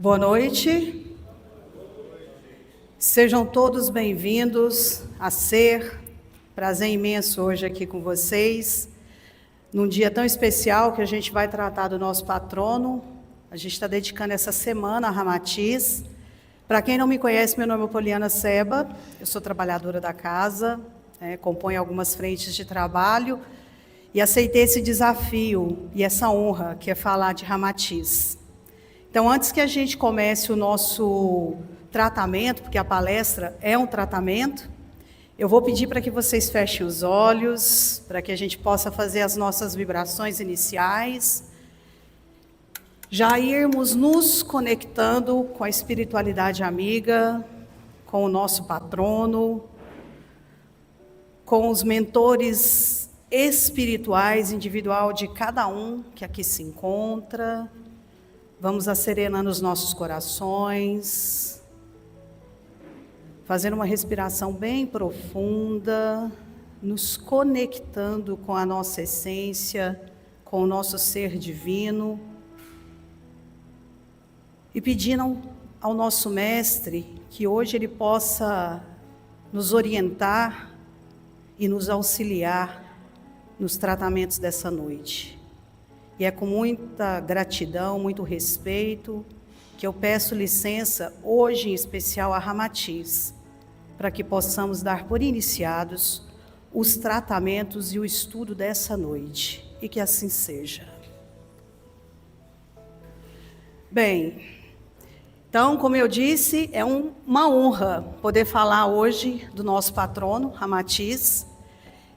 Boa noite. Sejam todos bem-vindos a Ser. Prazer imenso hoje aqui com vocês. Num dia tão especial que a gente vai tratar do nosso patrono. A gente está dedicando essa semana a Ramatiz. Para quem não me conhece, meu nome é Poliana Seba. Eu sou trabalhadora da casa, componho algumas frentes de trabalho e aceitei esse desafio e essa honra que é falar de Ramatiz. Então, antes que a gente comece o nosso tratamento, porque a palestra é um tratamento, eu vou pedir para que vocês fechem os olhos, para que a gente possa fazer as nossas vibrações iniciais, já irmos nos conectando com a espiritualidade amiga, com o nosso patrono, com os mentores espirituais, individual de cada um que aqui se encontra. Vamos acerenando os nossos corações, fazendo uma respiração bem profunda, nos conectando com a nossa essência, com o nosso ser divino, e pedindo ao nosso mestre que hoje ele possa nos orientar e nos auxiliar nos tratamentos dessa noite. E é com muita gratidão, muito respeito, que eu peço licença, hoje em especial a Ramatiz, para que possamos dar por iniciados os tratamentos e o estudo dessa noite. E que assim seja. Bem, então, como eu disse, é uma honra poder falar hoje do nosso patrono, Ramatiz.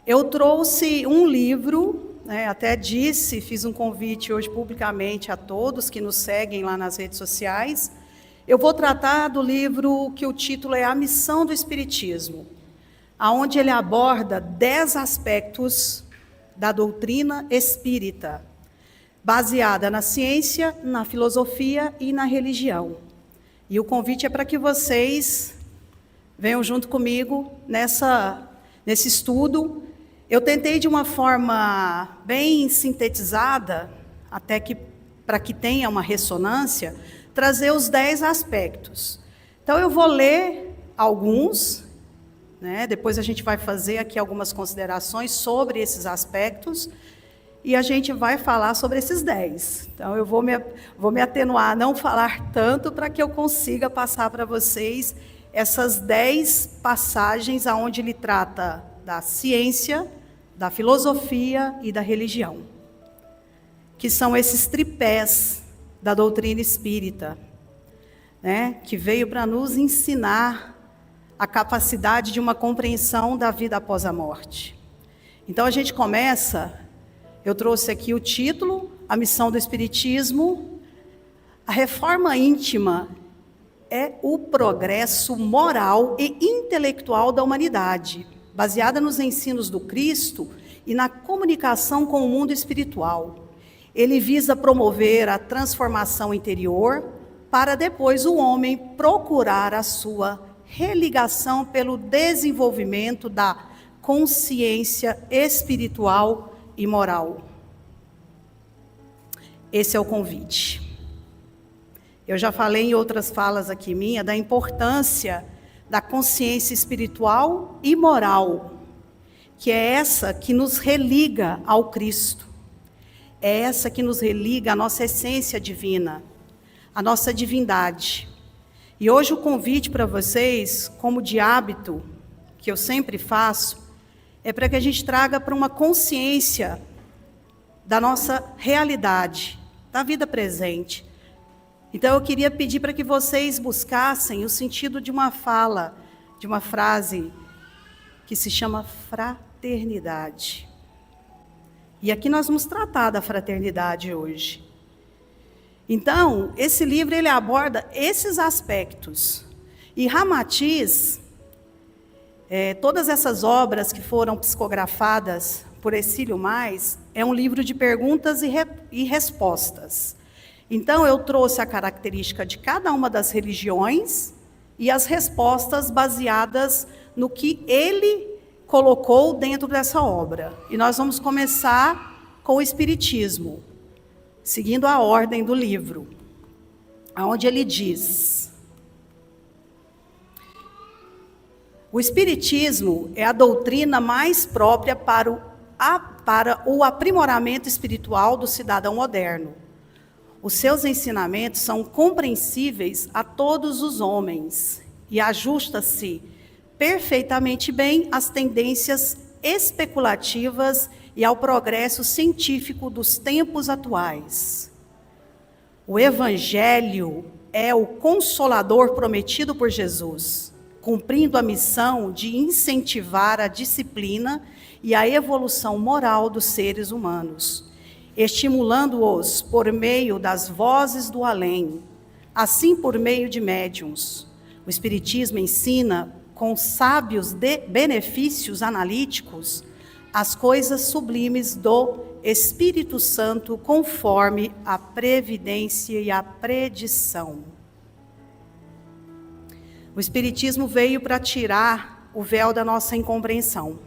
Eu trouxe um livro... até disse, fiz um convite hoje publicamente a todos que nos seguem lá nas redes sociais. Eu vou tratar do livro que o título é A Missão do Espiritismo, onde ele aborda 10 aspectos da doutrina espírita, baseada na ciência, na filosofia e na religião. E o convite é para que vocês venham junto comigo nesse estudo. Eu tentei de uma forma bem sintetizada, até que para que tenha uma ressonância, trazer os 10 aspectos. Então eu vou ler alguns, depois a gente vai fazer aqui algumas considerações sobre esses aspectos, e a gente vai falar sobre esses 10. Então eu vou me atenuar a não falar tanto para que eu consiga passar para vocês essas 10 passagens onde ele trata da ciência, da filosofia e da religião, que são esses tripés da doutrina espírita, que veio para nos ensinar a capacidade de uma compreensão da vida após a morte. Então a gente começa, eu trouxe aqui o título, A Missão do Espiritismo. A reforma íntima é o progresso moral e intelectual da humanidade, baseada nos ensinos do Cristo e na comunicação com o mundo espiritual. Ele visa promover a transformação interior para depois o homem procurar a sua religação pelo desenvolvimento da consciência espiritual e moral. Esse é o convite. Eu já falei em outras falas aqui minha da importância da consciência espiritual e moral, que é essa que nos religa ao Cristo, é essa que nos religa à nossa essência divina, à nossa divindade. E hoje o convite para vocês, como de hábito, que eu sempre faço, é para que a gente traga para uma consciência da nossa realidade, da vida presente. Então eu queria pedir para que vocês buscassem o sentido de uma fala, de uma frase que se chama fraternidade. E aqui nós vamos tratar da fraternidade hoje. Então, esse livro ele aborda esses aspectos. E Ramatiz, todas essas obras que foram psicografadas por Exílio Mais, é um livro de perguntas e respostas. Então, eu trouxe a característica de cada uma das religiões e as respostas baseadas no que ele colocou dentro dessa obra. E nós vamos começar com o Espiritismo, seguindo a ordem do livro. onde ele diz: o Espiritismo é a doutrina mais própria para o aprimoramento espiritual do cidadão moderno. Os seus ensinamentos são compreensíveis a todos os homens e ajusta-se perfeitamente bem às tendências especulativas e ao progresso científico dos tempos atuais. O Evangelho é o consolador prometido por Jesus, cumprindo a missão de incentivar a disciplina e a evolução moral dos seres humanos, estimulando-os por meio das vozes do além, assim por meio de médiuns. O Espiritismo ensina, com sábios benefícios analíticos, as coisas sublimes do Espírito Santo, conforme a previdência e a predição. O Espiritismo veio para tirar o véu da nossa incompreensão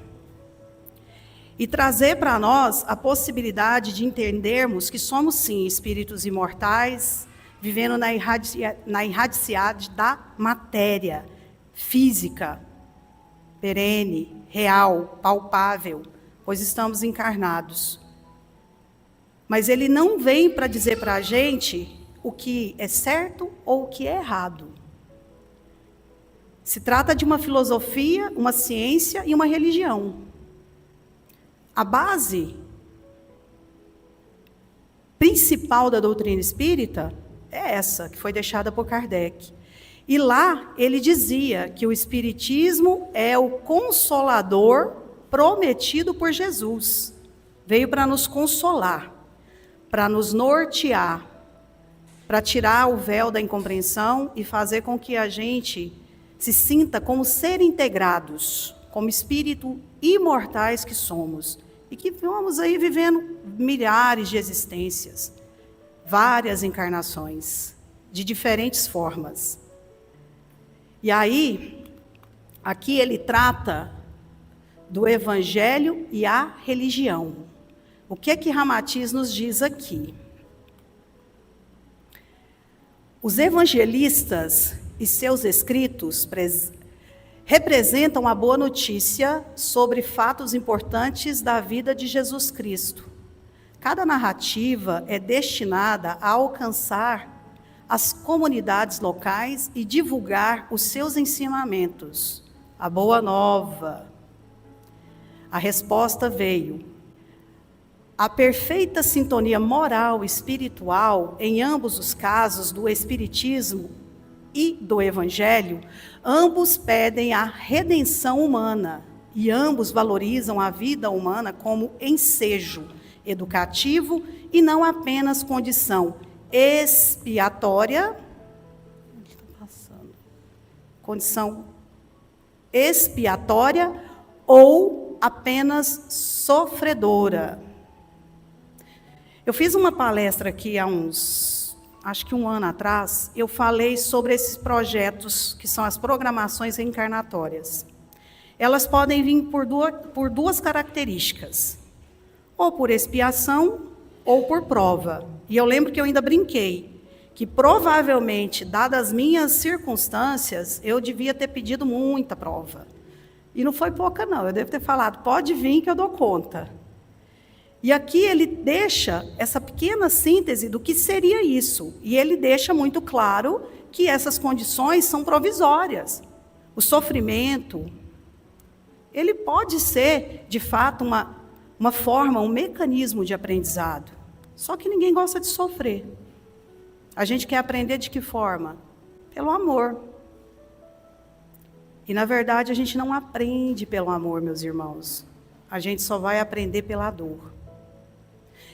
e trazer para nós a possibilidade de entendermos que somos, sim, espíritos imortais, vivendo na erradicidade da matéria física, perene, real, palpável, pois estamos encarnados. Mas ele não vem para dizer para a gente o que é certo ou o que é errado. Se trata de uma filosofia, uma ciência e uma religião. A base principal da doutrina espírita é essa, que foi deixada por Kardec. E lá ele dizia que o Espiritismo é o consolador prometido por Jesus. Veio para nos consolar, para nos nortear, para tirar o véu da incompreensão e fazer com que a gente se sinta como ser integrados, como espírito imortais que somos. E que vamos aí vivendo milhares de existências, várias encarnações, de diferentes formas. E aí, aqui ele trata do Evangelho e a religião. O que é que Ramatiz nos diz aqui? Os evangelistas e seus escritos representam a boa notícia sobre fatos importantes da vida de Jesus Cristo. Cada narrativa é destinada a alcançar as comunidades locais e divulgar os seus ensinamentos. A boa nova. A resposta veio. A perfeita sintonia moral e espiritual, em ambos os casos do Espiritismo e do Evangelho, ambos pedem a redenção humana e ambos valorizam a vida humana como ensejo educativo e não apenas condição expiatória, condição expiatória ou apenas sofredora. Eu fiz uma palestra aqui há acho que um ano atrás, eu falei sobre esses projetos que são as programações reencarnatórias. Elas podem vir por duas características, ou por expiação ou por prova. E eu lembro que eu ainda brinquei, que provavelmente, dadas as minhas circunstâncias, eu devia ter pedido muita prova. E não foi pouca não, eu devo ter falado, pode vir que eu dou conta. E aqui ele deixa essa pequena síntese do que seria isso. E ele deixa muito claro que essas condições são provisórias. O sofrimento, ele pode ser, de fato, uma forma, um mecanismo de aprendizado. Só que ninguém gosta de sofrer. A gente quer aprender de que forma? Pelo amor. E, na verdade, a gente não aprende pelo amor, meus irmãos. A gente só vai aprender pela dor.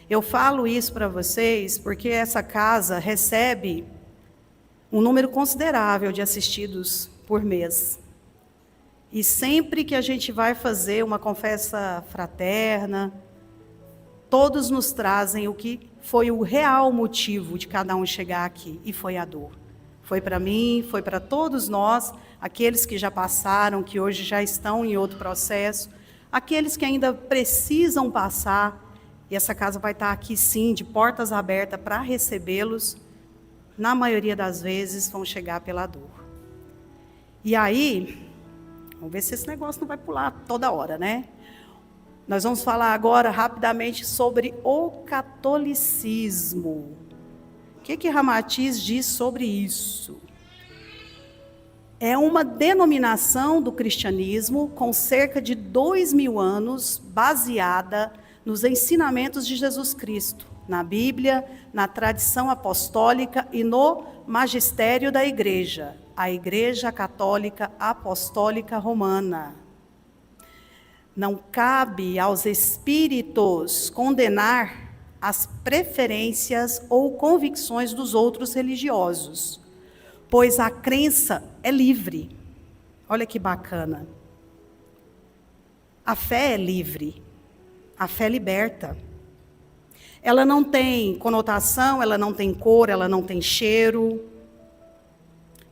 Eu falo isso para vocês porque essa casa recebe um número considerável de assistidos por mês. E sempre que a gente vai fazer uma confessa fraterna, todos nos trazem o que foi o real motivo de cada um chegar aqui, e foi a dor. Foi para mim, foi para todos nós, aqueles que já passaram, que hoje já estão em outro processo, aqueles que ainda precisam passar. E essa casa vai estar aqui, sim, de portas abertas para recebê-los. na maioria das vezes, vão chegar pela dor. E aí, vamos ver se esse negócio não vai pular toda hora, né? Nós vamos falar agora rapidamente sobre o catolicismo. O que Ramatiz diz sobre isso? É uma denominação do cristianismo com cerca de 2000 anos, baseada nos ensinamentos de Jesus Cristo, na Bíblia, na tradição apostólica e no magistério da Igreja, a Igreja Católica Apostólica Romana. Não cabe aos espíritos condenar as preferências ou convicções dos outros religiosos, pois a crença é livre. Olha que bacana. A fé é livre. A fé liberta. Ela não tem conotação, ela não tem cor, ela não tem cheiro,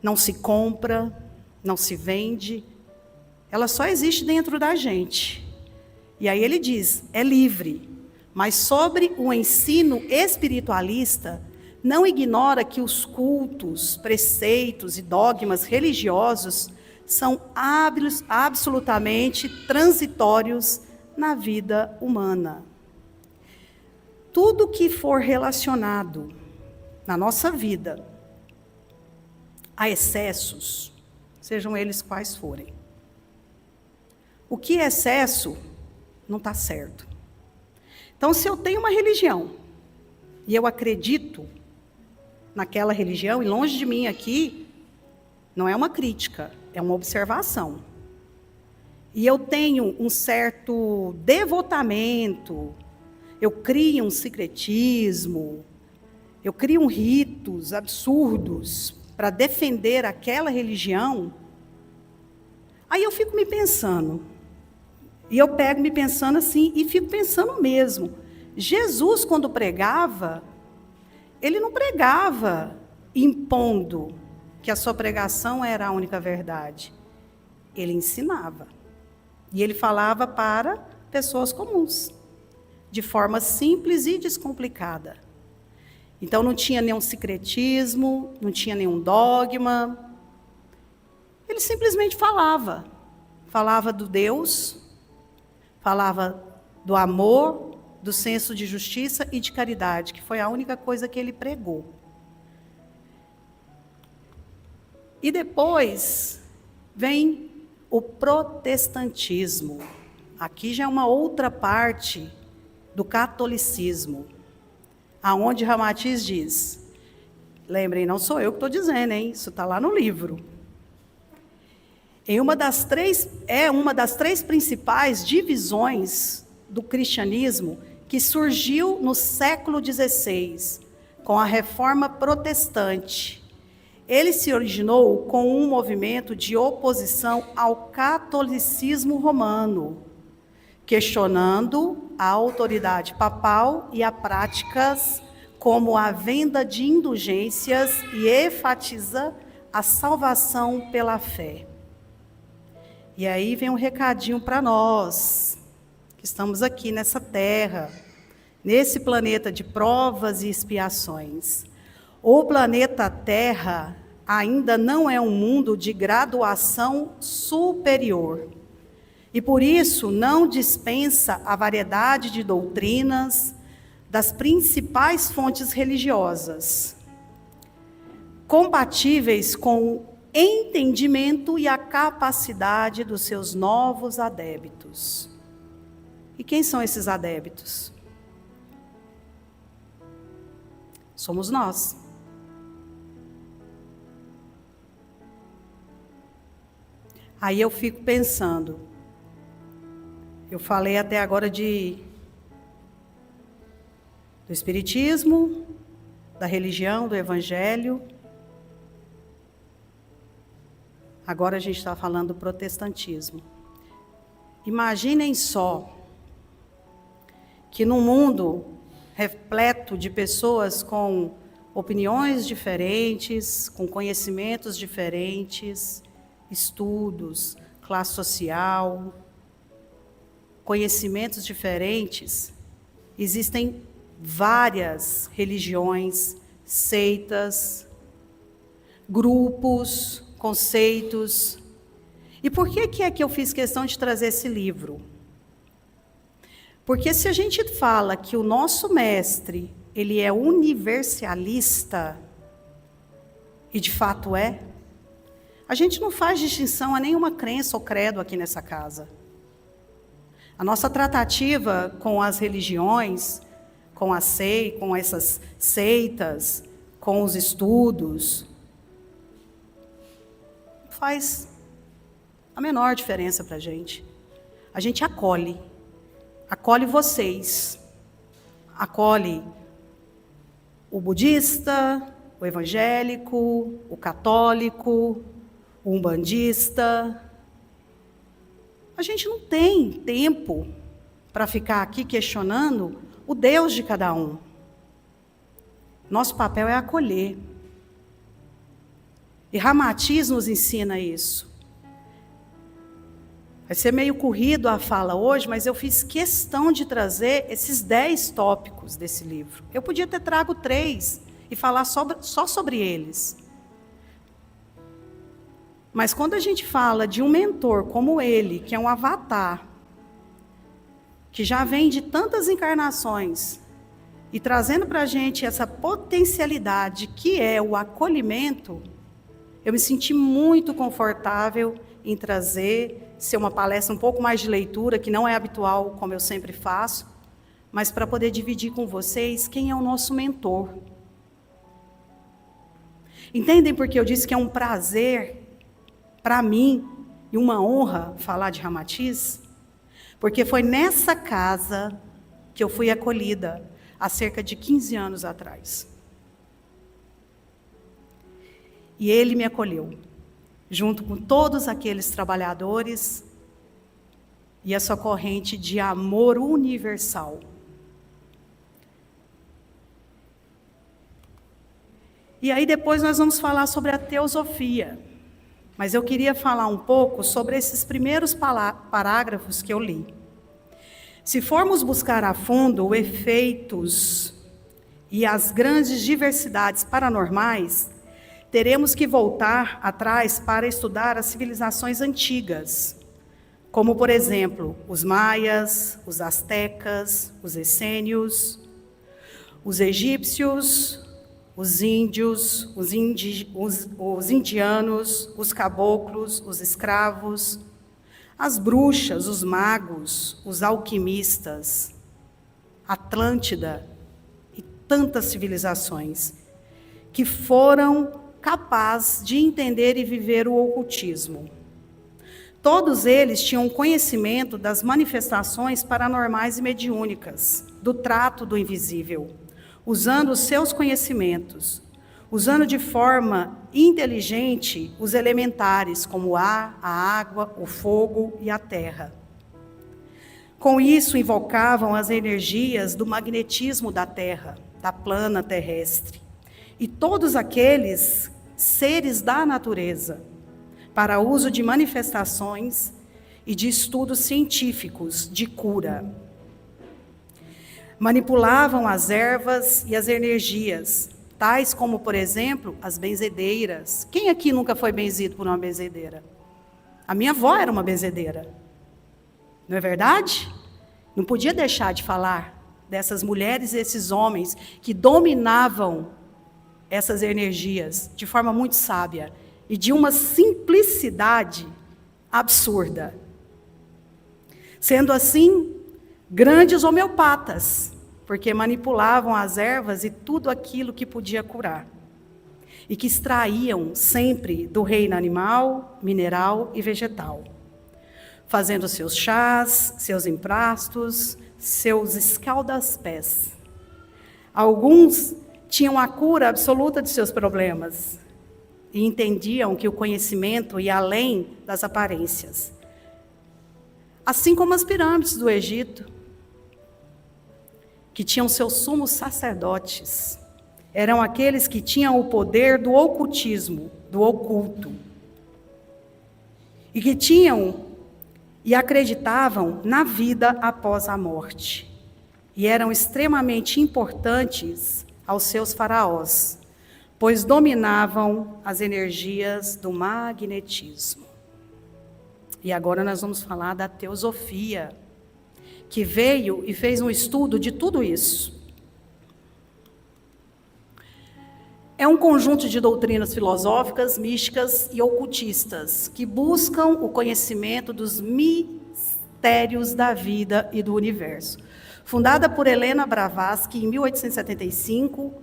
não se compra, não se vende. Ela só existe dentro da gente. E aí ele diz, é livre. Mas sobre o ensino espiritualista, não ignora que os cultos, preceitos e dogmas religiosos são absolutamente transitórios na vida humana. Tudo que for relacionado na nossa vida a excessos, sejam eles quais forem. O que é excesso não está certo. Então, se eu tenho uma religião e eu acredito naquela religião, e longe de mim aqui, não é uma crítica, é uma observação. E eu tenho um certo devotamento, eu crio um sincretismo, eu crio ritos absurdos para defender aquela religião, aí eu fico me pensando, e eu pego me pensando assim, e fico pensando mesmo, Jesus quando pregava, ele não pregava impondo que a sua pregação era a única verdade. Ele ensinava. E ele falava para pessoas comuns, de forma simples e descomplicada. Então não tinha nenhum secretismo, não tinha nenhum dogma. Ele simplesmente falava. Falava do Deus, falava do amor, do senso de justiça e de caridade, que foi a única coisa que ele pregou. E depois vem o protestantismo. Aqui já é uma outra parte do catolicismo, aonde Ramatiz diz, lembrem, não sou eu que estou dizendo, hein? Isso está lá no livro. É uma das três principais divisões do cristianismo que surgiu no século XVI, com a Reforma Protestante. Ele se originou com um movimento de oposição ao catolicismo romano, questionando a autoridade papal e a práticas como a venda de indulgências e enfatiza a salvação pela fé. E aí vem um recadinho para nós, que estamos aqui nessa terra, nesse planeta de provas e expiações. O planeta Terra ainda não é um mundo de graduação superior. E por isso não dispensa a variedade de doutrinas das principais fontes religiosas, compatíveis com o entendimento e a capacidade dos seus novos adébitos. E quem são esses adébitos? Somos nós. Aí eu fico pensando, eu falei até agora do espiritismo, da religião, do evangelho. Agora a gente está falando do protestantismo. Imaginem só que num mundo repleto de pessoas com opiniões diferentes, com conhecimentos diferentes, estudos, classe social, conhecimentos diferentes, existem várias religiões, seitas, grupos, conceitos. E por que é que eu fiz questão de trazer esse livro? Porque se a gente fala que o nosso mestre, ele é universalista, e de fato é, a gente não faz distinção a nenhuma crença ou credo aqui nessa casa. A nossa tratativa com as religiões, com a com essas seitas, com os estudos, faz a menor diferença para a gente. A gente acolhe vocês, acolhe o budista, o evangélico, o católico, o umbandista. A gente não tem tempo para ficar aqui questionando o Deus de cada um. Nosso papel é acolher. E Ramatiz nos ensina isso. Vai ser meio corrido a fala hoje, mas eu fiz questão de trazer esses 10 tópicos desse livro. Eu podia ter trago 3 e falar só sobre eles. Mas quando a gente fala de um mentor como ele, que é um avatar, que já vem de tantas encarnações, e trazendo para a gente essa potencialidade que é o acolhimento, eu me senti muito confortável em trazer, ser uma palestra um pouco mais de leitura, que não é habitual, como eu sempre faço, mas para poder dividir com vocês quem é o nosso mentor. Entendem porque eu disse que é um prazer para mim e uma honra falar de Ramatiz? Porque foi nessa casa que eu fui acolhida há cerca de 15 anos atrás. E ele me acolheu, junto com todos aqueles trabalhadores e essa corrente de amor universal. E aí depois nós vamos falar sobre a teosofia. Mas eu queria falar um pouco sobre esses primeiros parágrafos que eu li. Se formos buscar a fundo os efeitos e as grandes diversidades paranormais, teremos que voltar atrás para estudar as civilizações antigas, como, por exemplo, os maias, os astecas, os essênios, os egípcios, os índios, os indianos, os caboclos, os escravos, as bruxas, os magos, os alquimistas, Atlântida e tantas civilizações que foram capazes de entender e viver o ocultismo. Todos eles tinham conhecimento das manifestações paranormais e mediúnicas, do trato do invisível, usando os seus conhecimentos, usando de forma inteligente os elementares, como o ar, a água, o fogo e a terra. Com isso, invocavam as energias do magnetismo da terra, da plana terrestre, e todos aqueles seres da natureza, para uso de manifestações e de estudos científicos de cura. Manipulavam as ervas e as energias, tais como, por exemplo, as benzedeiras. Quem aqui nunca foi benzido por uma benzedeira? A minha avó era uma benzedeira. Não é verdade? Não podia deixar de falar dessas mulheres e esses homens que dominavam essas energias de forma muito sábia e de uma simplicidade absurda. Sendo assim, grandes homeopatas, porque manipulavam as ervas e tudo aquilo que podia curar. E que extraíam sempre do reino animal, mineral e vegetal. Fazendo seus chás, seus emplastos, seus escalda-pés. Alguns tinham a cura absoluta de seus problemas e entendiam que o conhecimento ia além das aparências. Assim como as pirâmides do Egito, que tinham seus sumos sacerdotes, eram aqueles que tinham o poder do ocultismo, do oculto, e que tinham e acreditavam na vida após a morte, e eram extremamente importantes aos seus faraós, pois dominavam as energias do magnetismo. E agora nós vamos falar da teosofia, que veio e fez um estudo de tudo isso. É um conjunto de doutrinas filosóficas, místicas e ocultistas que buscam o conhecimento dos mistérios da vida e do universo. Fundada por Helena Blavatsky em 1875,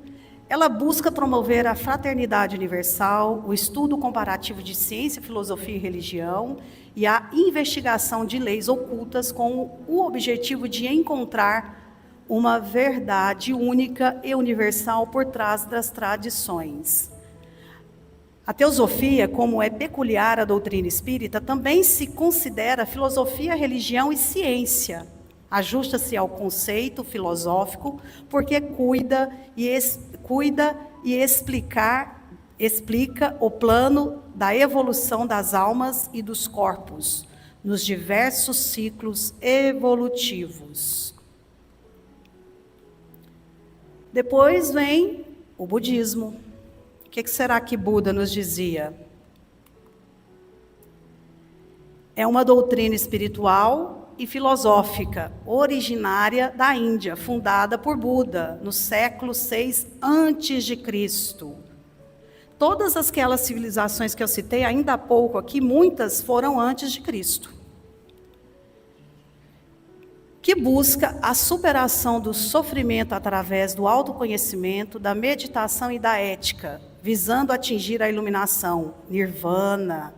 ela busca promover a fraternidade universal, o estudo comparativo de ciência, filosofia e religião e a investigação de leis ocultas com o objetivo de encontrar uma verdade única e universal por trás das tradições. A teosofia, como é peculiar à doutrina espírita, também se considera filosofia, religião e ciência. Ajusta-se ao conceito filosófico, porque cuida e explica o plano da evolução das almas e dos corpos, nos diversos ciclos evolutivos. Depois vem o budismo. O que será que Buda nos dizia? É uma doutrina espiritual e filosófica, originária da Índia, fundada por Buda no século VI a.C. Todas aquelas civilizações que eu citei ainda há pouco aqui, muitas foram antes de Cristo. Que busca a superação do sofrimento através do autoconhecimento, da meditação e da ética, visando atingir a iluminação, nirvana.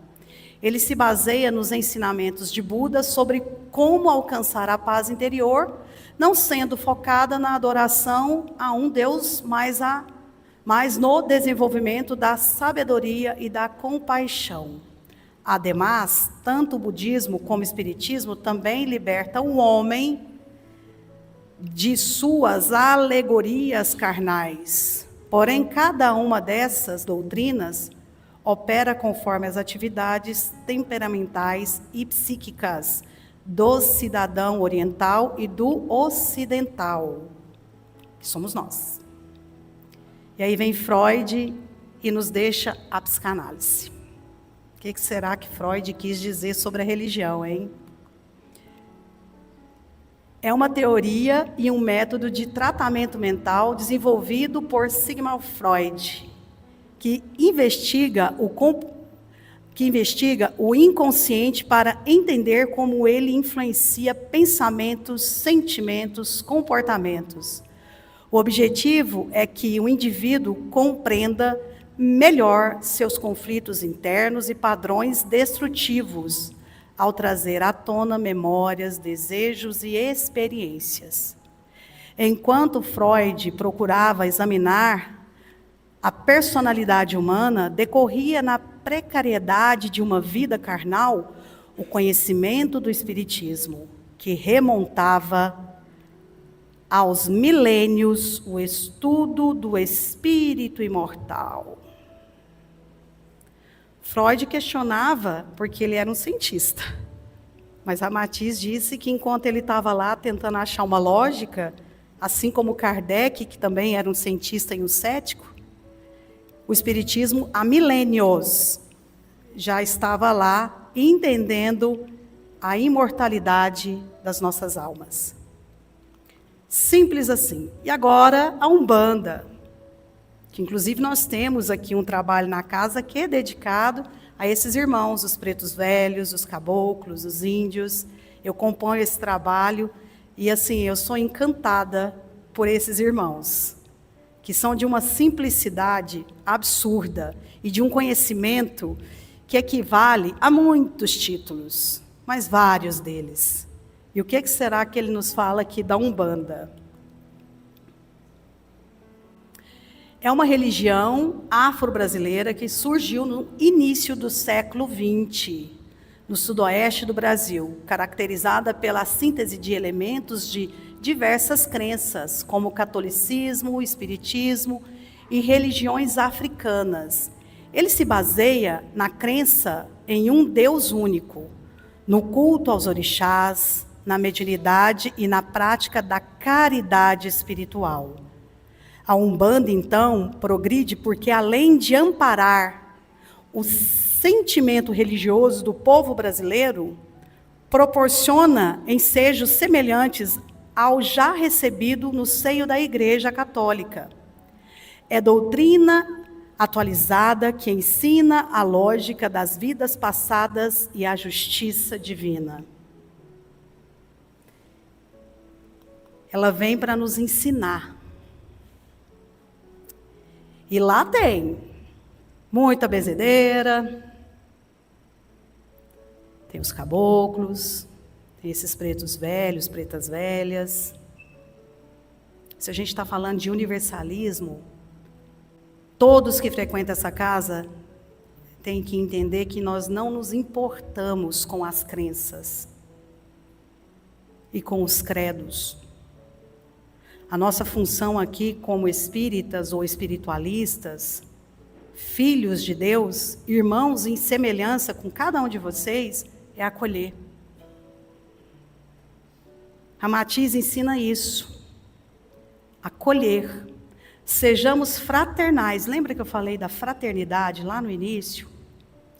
Ele se baseia nos ensinamentos de Buda sobre como alcançar a paz interior, não sendo focada na adoração a um Deus, mas no desenvolvimento da sabedoria e da compaixão. Ademais, tanto o budismo como o espiritismo também libertam o homem de suas alegorias carnais. Porém, cada uma dessas doutrinas opera conforme as atividades temperamentais e psíquicas do cidadão oriental e do ocidental, que somos nós. E aí vem Freud e nos deixa a psicanálise. O que será que Freud quis dizer sobre a religião, hein? É uma teoria e um método de tratamento mental desenvolvido por Sigmund Freud, que investiga o inconsciente para entender como ele influencia pensamentos, sentimentos, comportamentos. O objetivo é que o indivíduo compreenda melhor seus conflitos internos e padrões destrutivos, ao trazer à tona memórias, desejos e experiências. Enquanto Freud procurava examinar a personalidade humana, decorria na precariedade de uma vida carnal o conhecimento do espiritismo, que remontava aos milênios o estudo do espírito imortal. Freud questionava porque ele era um cientista, mas Ramatiz disse que enquanto ele estava lá tentando achar uma lógica, assim como Kardec, que também era um cientista e um cético, o espiritismo há milênios já estava lá entendendo a imortalidade das nossas almas. Simples assim. E agora a Umbanda, que inclusive nós temos aqui um trabalho na casa que é dedicado a esses irmãos, os pretos velhos, os caboclos, os índios. Eu componho esse trabalho e assim, eu sou encantada por esses irmãos, que são de uma simplicidade absurda e de um conhecimento que equivale a muitos títulos, mas vários deles. E o que será que ele nos fala aqui da Umbanda? É uma religião afro-brasileira que surgiu no início do século XX, no sudoeste do Brasil, caracterizada pela síntese de elementos de diversas crenças, como o catolicismo, o espiritismo e religiões africanas. Ele se baseia na crença em um Deus único, no culto aos orixás, na mediunidade e na prática da caridade espiritual. A Umbanda, então, progride porque, além de amparar o sentimento religioso do povo brasileiro, proporciona ensejos semelhantes ao já recebido no seio da Igreja Católica. É doutrina atualizada que ensina a lógica das vidas passadas e a justiça divina. Ela vem para nos ensinar. E lá tem muita benzedeira, tem os caboclos, tem esses pretos velhos, pretas velhas. Se a gente está falando de universalismo, todos que frequentam essa casa têm que entender que nós não nos importamos com as crenças e com os credos. A nossa função aqui, como espíritas ou espiritualistas, filhos de Deus, irmãos em semelhança com cada um de vocês, é acolher. A Matiz ensina isso. Acolher. Sejamos fraternais. Lembra que eu falei da fraternidade lá no início?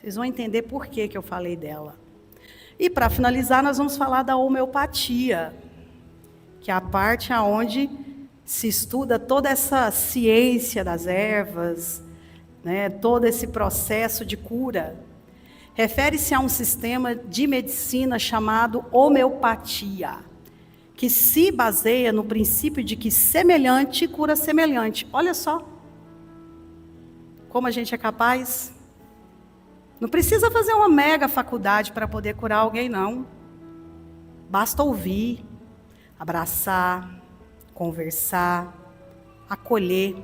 Vocês vão entender por que eu falei dela. E para finalizar, nós vamos falar da homeopatia, que é a parte onde se estuda toda essa ciência das ervas, né, todo esse processo de cura. Refere-se a um sistema de medicina chamado homeopatia, que se baseia no princípio de que semelhante cura semelhante. Olha só como a gente é capaz. Não precisa fazer uma mega faculdade para poder curar alguém, não. Basta ouvir, abraçar, conversar, acolher.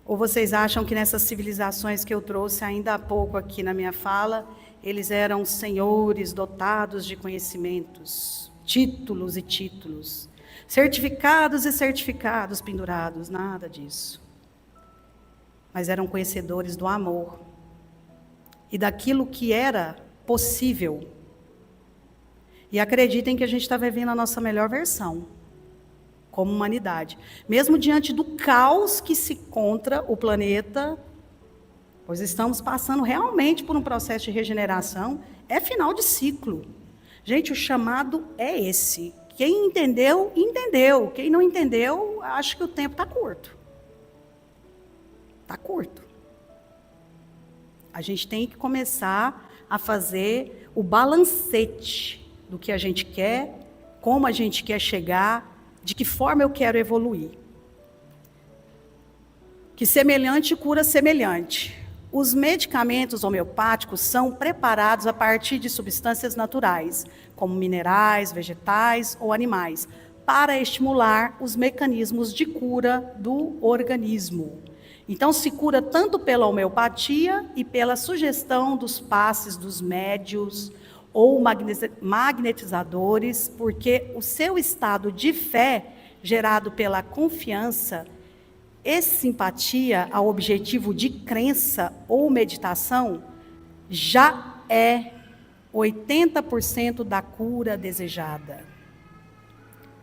Ou vocês acham que nessas civilizações que eu trouxe ainda há pouco aqui na minha fala, eles eram senhores dotados de conhecimentos, títulos e títulos, certificados e certificados pendurados, nada disso. Mas eram conhecedores do amor e daquilo que era possível. E acreditem que a gente está vivendo a nossa melhor versão, como humanidade. Mesmo diante do caos que se encontra o planeta, pois estamos passando realmente por um processo de regeneração, é final de ciclo. Gente, o chamado é esse. Quem entendeu, entendeu. Quem não entendeu, acho que o tempo está curto. Está curto. A gente tem que começar a fazer o balancete do que a gente quer, como a gente quer chegar, de que forma eu quero evoluir. Que semelhante cura semelhante. Os medicamentos homeopáticos são preparados a partir de substâncias naturais, como minerais, vegetais ou animais, para estimular os mecanismos de cura do organismo. Então, se cura tanto pela homeopatia e pela sugestão dos passes dos médios ou magnetizadores, porque o seu estado de fé, gerado pela confiança e simpatia ao objetivo de crença ou meditação, já é 80% da cura desejada.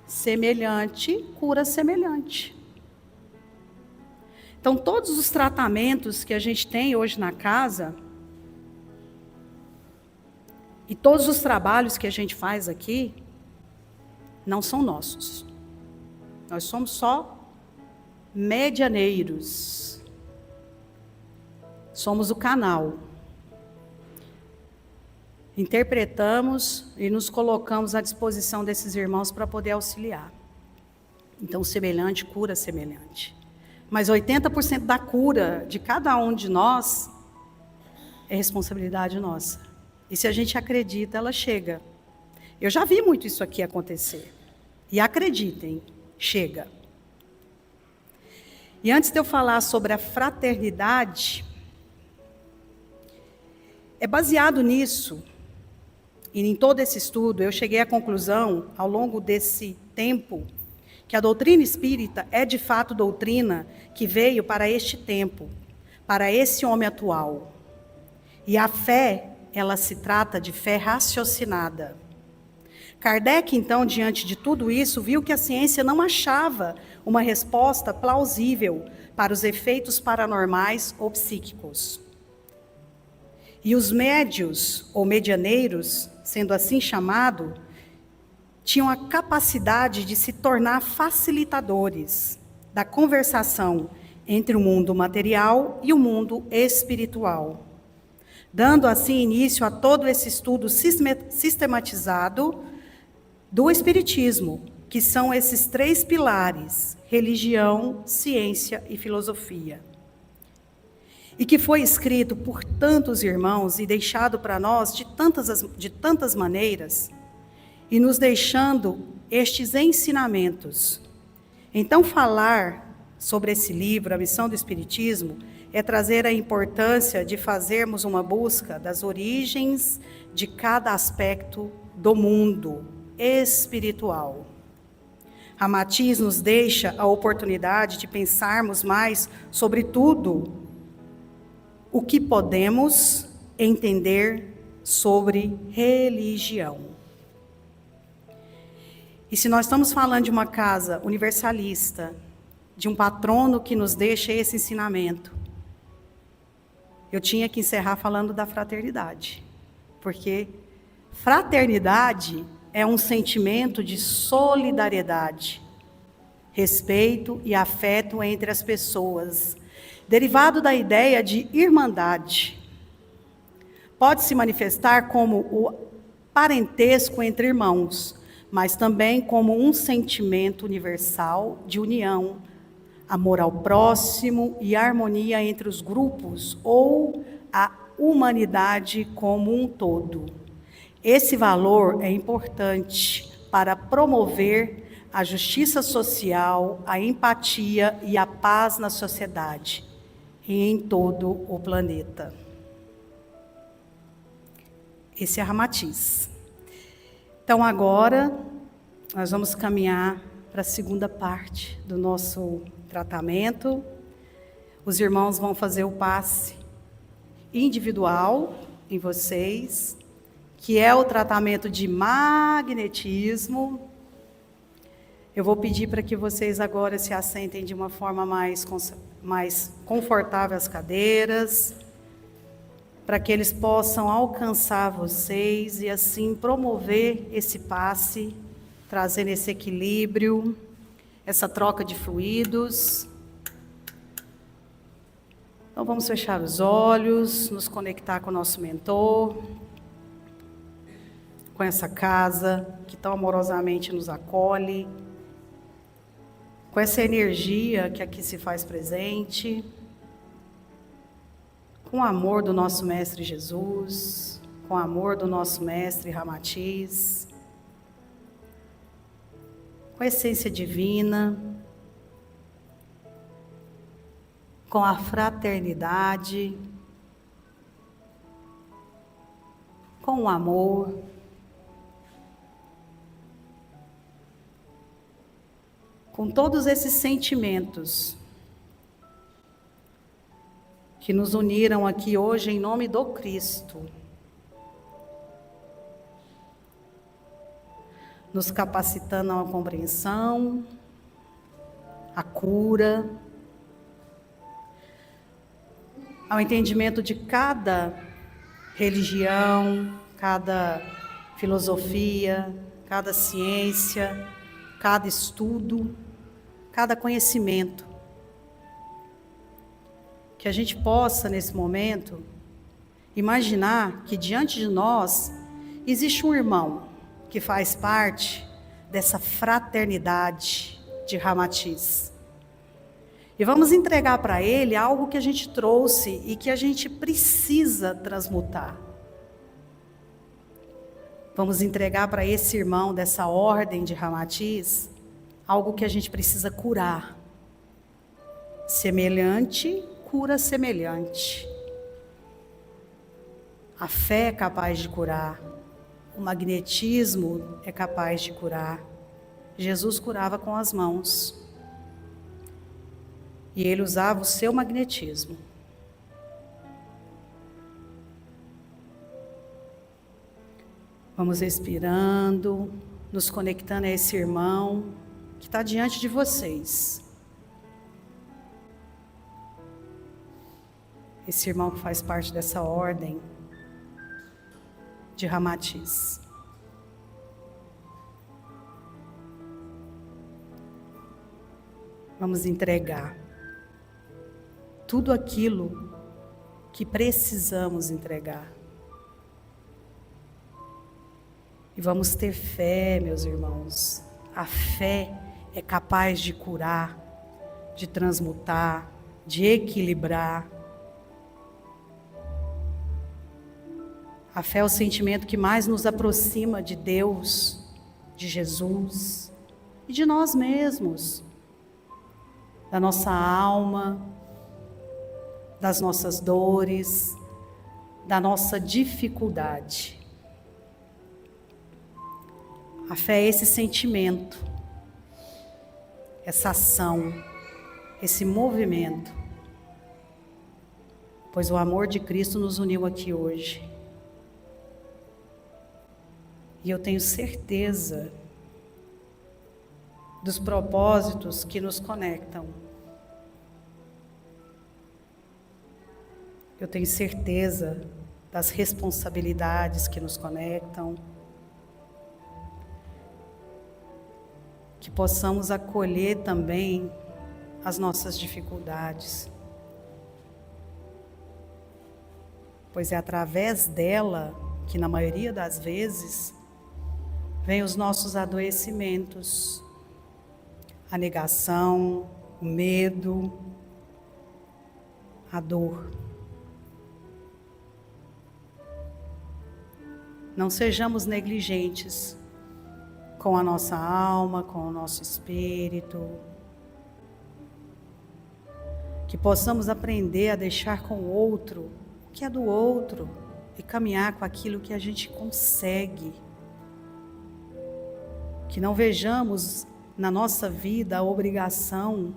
Semelhante, cura semelhante. Então, todos os tratamentos que a gente tem hoje na casa, e todos os trabalhos que a gente faz aqui, não são nossos. Nós somos só medianeiros. Somos o canal. Interpretamos e nos colocamos à disposição desses irmãos para poder auxiliar. Então, semelhante cura semelhante. Mas 80% da cura de cada um de nós é responsabilidade nossa. E se a gente acredita, ela chega. Eu já vi muito isso aqui acontecer. E acreditem, chega. E antes de eu falar sobre a fraternidade, é baseado nisso, e em todo esse estudo, eu cheguei à conclusão, ao longo desse tempo, que a doutrina espírita é de fato doutrina que veio para este tempo, para esse homem atual. E a fé, ela se trata de fé raciocinada. Kardec, então, diante de tudo isso, viu que a ciência não achava uma resposta plausível para os efeitos paranormais ou psíquicos. E os médios, ou medianeiros, sendo assim chamado, tinham a capacidade de se tornar facilitadores da conversação entre o mundo material e o mundo espiritual, dando assim início a todo esse estudo sistematizado do Espiritismo, que são esses 3 pilares: religião, ciência e filosofia. E que foi escrito por tantos irmãos e deixado para nós de tantas maneiras, e nos deixando estes ensinamentos. Então, falar sobre esse livro, A Missão do Espiritismo, é trazer a importância de fazermos uma busca das origens de cada aspecto do mundo espiritual. Ramatiz nos deixa a oportunidade de pensarmos mais sobre tudo o que podemos entender sobre religião. E se nós estamos falando de uma casa universalista, de um patrono que nos deixa esse ensinamento, eu tinha que encerrar falando da fraternidade, porque fraternidade é um sentimento de solidariedade, respeito e afeto entre as pessoas, derivado da ideia de irmandade. Pode se manifestar como o parentesco entre irmãos, mas também como um sentimento universal de união, amor ao próximo e harmonia entre os grupos ou a humanidade como um todo. Esse valor é importante para promover a justiça social, a empatia e a paz na sociedade e em todo o planeta. Esse é Ramatiz. Então agora nós vamos caminhar para a segunda parte do nosso tratamento. Os irmãos vão fazer o passe individual em vocês, que é o tratamento de magnetismo. Eu vou pedir para que vocês agora se assentem de uma forma mais confortável as cadeiras, para que eles possam alcançar vocês e assim promover esse passe, trazendo esse equilíbrio, essa troca de fluidos. Então vamos fechar os olhos, nos conectar com o nosso mentor, com essa casa que tão amorosamente nos acolhe, com essa energia que aqui se faz presente, com o amor do nosso Mestre Jesus, com o amor do nosso Mestre Ramatiz, com a essência divina, com a fraternidade, com o amor, com todos esses sentimentos que nos uniram aqui hoje em nome do Cristo, nos capacitando a compreensão, a cura, ao entendimento de cada religião, cada filosofia, cada ciência, cada estudo, cada conhecimento. Que a gente possa, nesse momento, imaginar que diante de nós existe um irmão que faz parte dessa fraternidade de Ramatiz. E vamos entregar para ele algo que a gente trouxe e que a gente precisa transmutar. Vamos entregar para esse irmão dessa ordem de Ramatiz algo que a gente precisa curar. Semelhante cura semelhante. A fé é capaz de curar. O magnetismo é capaz de curar. Jesus curava com as mãos. E ele usava o seu magnetismo. Vamos respirando, nos conectando a esse irmão que está diante de vocês. Esse irmão que faz parte dessa ordem de Ramatiz. Vamos entregar tudo aquilo que precisamos entregar. E vamos ter fé, meus irmãos. A fé é capaz de curar, de transmutar, de equilibrar. A fé é o sentimento que mais nos aproxima de Deus, de Jesus e de nós mesmos, da nossa alma, das nossas dores, da nossa dificuldade. A fé é esse sentimento, essa ação, esse movimento, pois o amor de Cristo nos uniu aqui hoje. E eu tenho certeza dos propósitos que nos conectam. Eu tenho certeza das responsabilidades que nos conectam. Que possamos acolher também as nossas dificuldades. Pois é através dela que, na maioria das vezes, vêm os nossos adoecimentos, a negação, o medo, a dor. Não sejamos negligentes com a nossa alma, com o nosso espírito. Que possamos aprender a deixar com o outro o que é do outro e caminhar com aquilo que a gente consegue. Que não vejamos na nossa vida a obrigação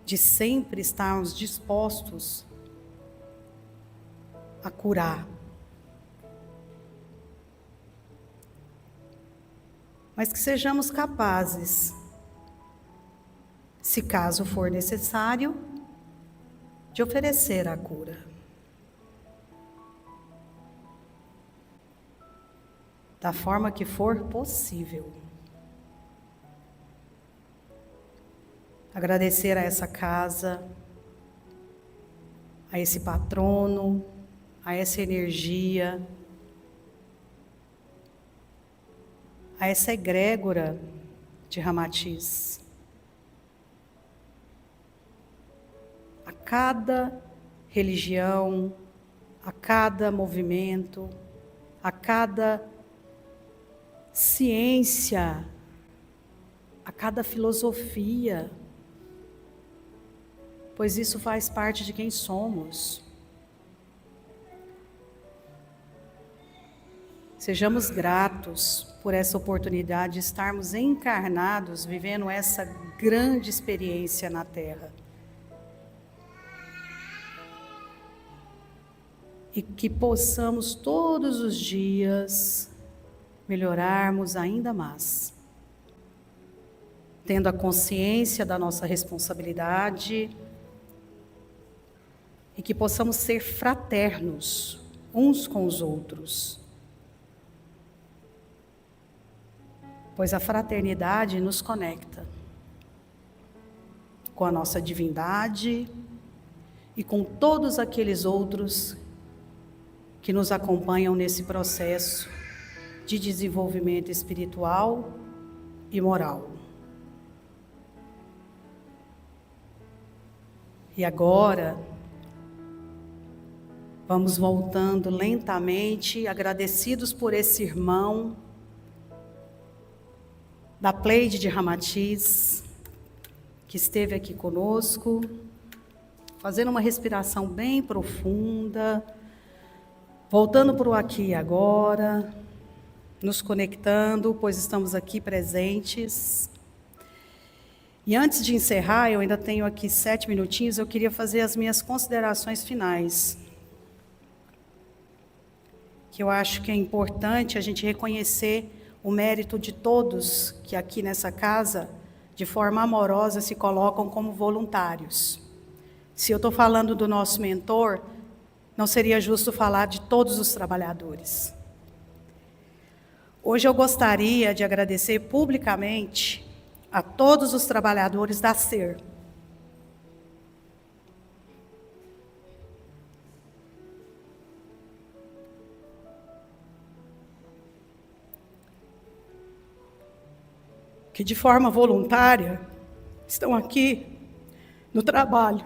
de sempre estarmos dispostos a curar. Mas que sejamos capazes, se caso for necessário, de oferecer a cura. Da forma que for possível. Agradecer a essa casa, a esse patrono, a essa energia, a essa egrégora de Ramatiz. A cada religião, a cada movimento, a cada ciência, a cada filosofia, pois isso faz parte de quem somos. Sejamos gratos por essa oportunidade de estarmos encarnados, vivendo essa grande experiência na Terra. E que possamos todos os dias melhorarmos ainda mais, tendo a consciência da nossa responsabilidade e que possamos ser fraternos uns com os outros. Pois a fraternidade nos conecta com a nossa divindade e com todos aqueles outros que nos acompanham nesse processo de desenvolvimento espiritual e moral. E agora, vamos voltando lentamente, agradecidos por esse irmão da Pleiade de Ramatiz, que esteve aqui conosco, fazendo uma respiração bem profunda, voltando para o aqui e agora, nos conectando, pois estamos aqui presentes. E antes de encerrar, eu ainda tenho aqui 7 minutinhos, eu queria fazer as minhas considerações finais. que eu acho que é importante a gente reconhecer o mérito de todos que aqui nessa casa, de forma amorosa, se colocam como voluntários. Se eu estou falando do nosso mentor, não seria justo falar de todos os trabalhadores. Hoje eu gostaria de agradecer publicamente a todos os trabalhadores da SER. Que de forma voluntária estão aqui no trabalho.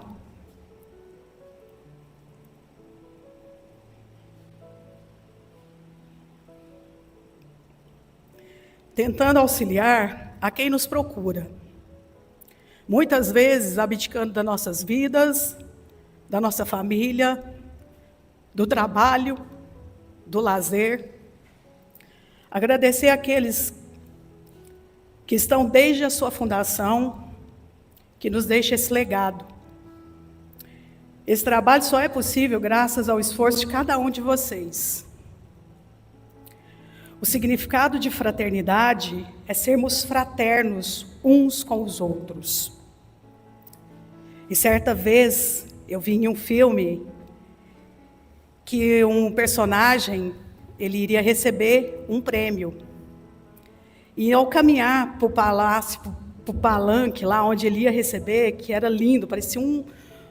Tentando auxiliar a quem nos procura. Muitas vezes abdicando das nossas vidas, da nossa família, do trabalho, do lazer. Agradecer àqueles que estão desde a sua fundação, que nos deixa esse legado. Esse trabalho só é possível graças ao esforço de cada um de vocês. O significado de fraternidade é sermos fraternos uns com os outros. E certa vez eu vi em um filme que um personagem ele iria receber um prêmio. E ao caminhar para o palácio, para o palanque, lá onde ele ia receber, que era lindo, parecia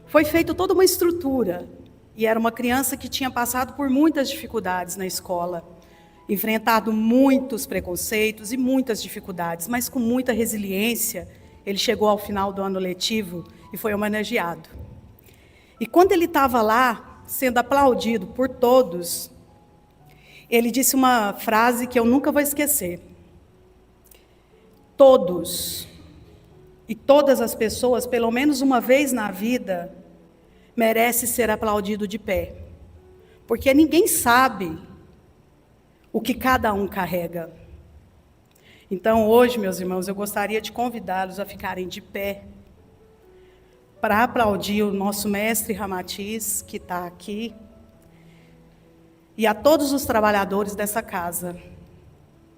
foi feita toda uma estrutura. E era uma criança que tinha passado por muitas dificuldades na escola, enfrentado muitos preconceitos e muitas dificuldades, mas com muita resiliência, ele chegou ao final do ano letivo e foi homenageado. E quando ele estava lá, sendo aplaudido por todos, ele disse uma frase que eu nunca vou esquecer. Todos e todas as pessoas, pelo menos uma vez na vida, merecem ser aplaudido de pé. Porque ninguém sabe o que cada um carrega. Então, hoje, meus irmãos, eu gostaria de convidá-los a ficarem de pé para aplaudir o nosso mestre Ramatiz, que está aqui, e a todos os trabalhadores dessa casa,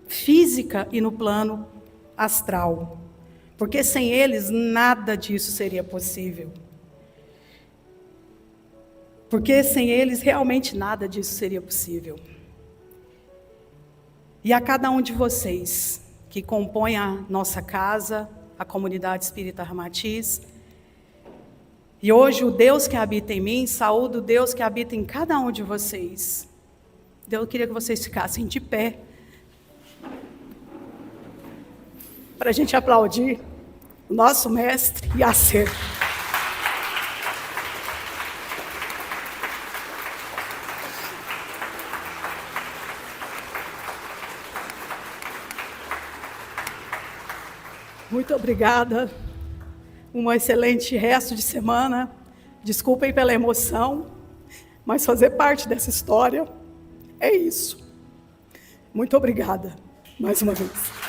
física e no plano astral, porque sem eles nada disso seria possível. Porque sem eles realmente nada disso seria possível. E a cada um de vocês que compõem a nossa casa, a comunidade espírita Ramatiz, e hoje o Deus que habita em mim, saúdo o Deus que habita em cada um de vocês. Eu queria que vocês ficassem de pé, para a gente aplaudir o nosso mestre e a SER. Muito obrigada. Um excelente resto de semana. Desculpem pela emoção, mas fazer parte dessa história é isso. Muito obrigada, mais uma vez.